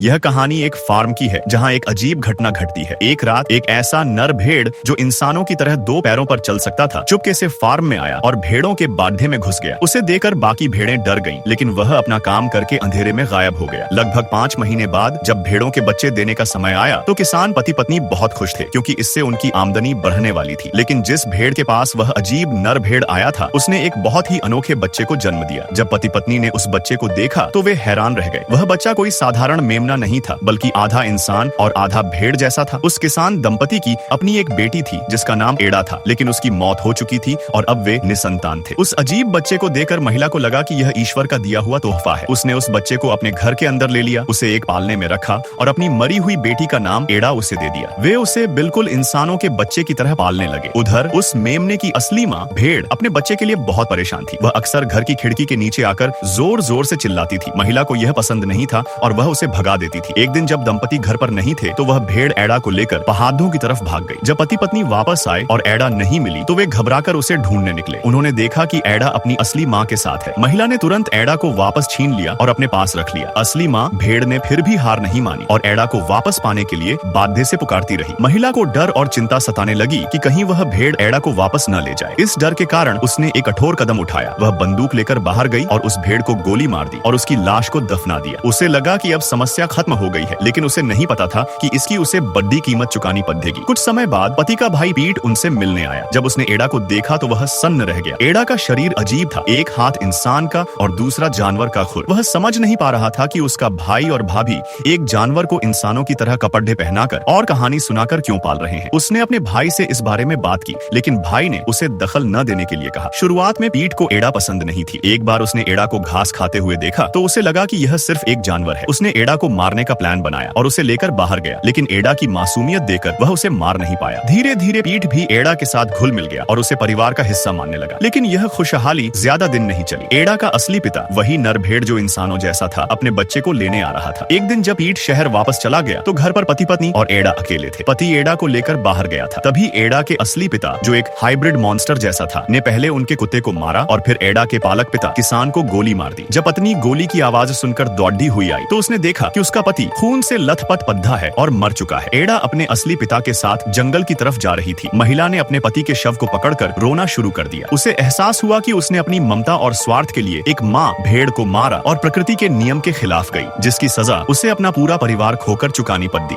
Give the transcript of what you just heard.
यह कहानी एक फार्म की है जहां एक अजीब घटना घटती है। एक रात एक ऐसा नर भेड़ जो इंसानों की तरह दो पैरों पर चल सकता था चुपके से फार्म में आया और भेड़ों के बाढ़े में घुस गया। उसे देखकर बाकी भेड़ें डर गईं, लेकिन वह अपना काम करके अंधेरे में गायब हो गया। लगभग 5 महीने बाद जब भेड़ों के बच्चे देने का समय आया तो किसान पति पत्नी बहुत खुश थे, क्योंकि इससे उनकी आमदनी बढ़ने वाली थी। लेकिन जिस भेड़ के पास वह अजीब नर भेड़ आया था उसने एक बहुत ही अनोखे बच्चे को जन्म दिया। जब पति पत्नी ने उस बच्चे को देखा तो वे हैरान रह गए। वह बच्चा कोई साधारण मेमना नहीं था, बल्कि आधा इंसान और आधा भेड़ जैसा था। उस किसान दंपति की अपनी एक बेटी थी जिसका नाम एड़ा था, लेकिन उसकी मौत हो चुकी थी और अब वे निसंतान थे। उस अजीब बच्चे को देखकर महिला को लगा कि यह ईश्वर का दिया हुआ तोहफा है। उसने उस बच्चे को अपने घर के अंदर ले लिया, उसे एक पालने में रखा और अपनी मरी हुई बेटी का नाम एड़ा उसे दे दिया। वे उसे बिल्कुल इंसानों के बच्चे की तरह पालने लगे। उधर उस मेमने की असली माँ भेड़ अपने बच्चे के लिए बहुत परेशान थी। वह अक्सर घर की खिड़की के नीचे आकर जोर जोर से चिल्लाती थी। महिला को यह पसंद नहीं था और वह उसे भगा देती थी। एक दिन जब दंपति घर पर नहीं थे तो वह भेड़ एड़ा को लेकर पहाड़ों की तरफ भाग गई। जब पति पत्नी वापस आए और एड़ा नहीं मिली तो वे घबराकर उसे ढूंढने निकले। उन्होंने देखा कि एड़ा अपनी असली माँ के साथ है। महिला ने तुरंत एड़ा को वापस छीन लिया और अपने पास रख लिया। असली माँ भेड़ ने फिर भी हार नहीं मानी और एड़ा को वापस पाने के लिए बाध्य से पुकारती रही। महिला को डर और चिंता सताने लगी कि कहीं वह भेड़ एड़ा को वापस न ले जाए। इस डर के कारण उसने एक कठोर कदम उठाया। वह बंदूक लेकर बाहर गई और उस भेड़ को गोली मार दी और उसकी लाश को दफना दिया। उसे लगा कि अब समस्या खत्म हो गई है, लेकिन उसे नहीं पता था कि इसकी उसे बड़ी कीमत चुकानी पड़ेगी। कुछ समय बाद पति का भाई पीट उनसे मिलने आया। जब उसने एड़ा को देखा तो वह सन्न रह गया। एड़ा का शरीर अजीब था, एक हाथ इंसान का और दूसरा जानवर का खुर। वह समझ नहीं पा रहा था कि उसका भाई और भाभी एक जानवर को इंसानों की तरह कपड़े पहनाकर और कहानी सुनाकर क्यों पाल रहे हैं। उसने अपने भाई से इस बारे में बात की, लेकिन भाई ने उसे दखल न देने के लिए कहा। शुरुआत में पीट को एड़ा पसंद नहीं थी। एक बार उसने एड़ा को घास खाते हुए देखा तो उसे लगा कि यह सिर्फ एक जानवर है। उसने एड़ा को मारने का प्लान बनाया और उसे लेकर बाहर गया, लेकिन एड़ा की मासूमियत देखकर वह उसे मार नहीं पाया। धीरे धीरे पीट भी एड़ा के साथ घुल मिल गया और उसे परिवार का हिस्सा मानने लगा। लेकिन यह खुशहाली ज्यादा दिन नहीं चली। एड़ा का असली पिता, वही नर भेड़ जो इंसानों जैसा था, अपने बच्चे को लेने आ रहा था। एक दिन जब पीट शहर वापस चला गया तो घर पर पति पत्नी और एड़ा अकेले थे। पति एड़ा को लेकर बाहर गया था। तभी एड़ा के असली पिता, जो एक हाइब्रिड मॉन्स्टर जैसा था, ने पहले उनके कुत्ते को मारा और फिर एड़ा के पालक पिता किसान को गोली मार दी। जब पत्नी गोली की आवाज सुनकर दौड़ी हुई आई तो उसने देखा कि उसका पति खून से लथपथ पद्धा है और मर चुका है। एड़ा अपने असली पिता के साथ जंगल की तरफ जा रही थी। महिला ने अपने पति के शव को पकड़कर रोना शुरू कर दिया। उसे एहसास हुआ कि उसने अपनी ममता और स्वार्थ के लिए एक माँ भेड़ को मारा और प्रकृति के नियम के खिलाफ गई, जिसकी सजा उसे अपना पूरा परिवार खोकर चुकानी पड़ी।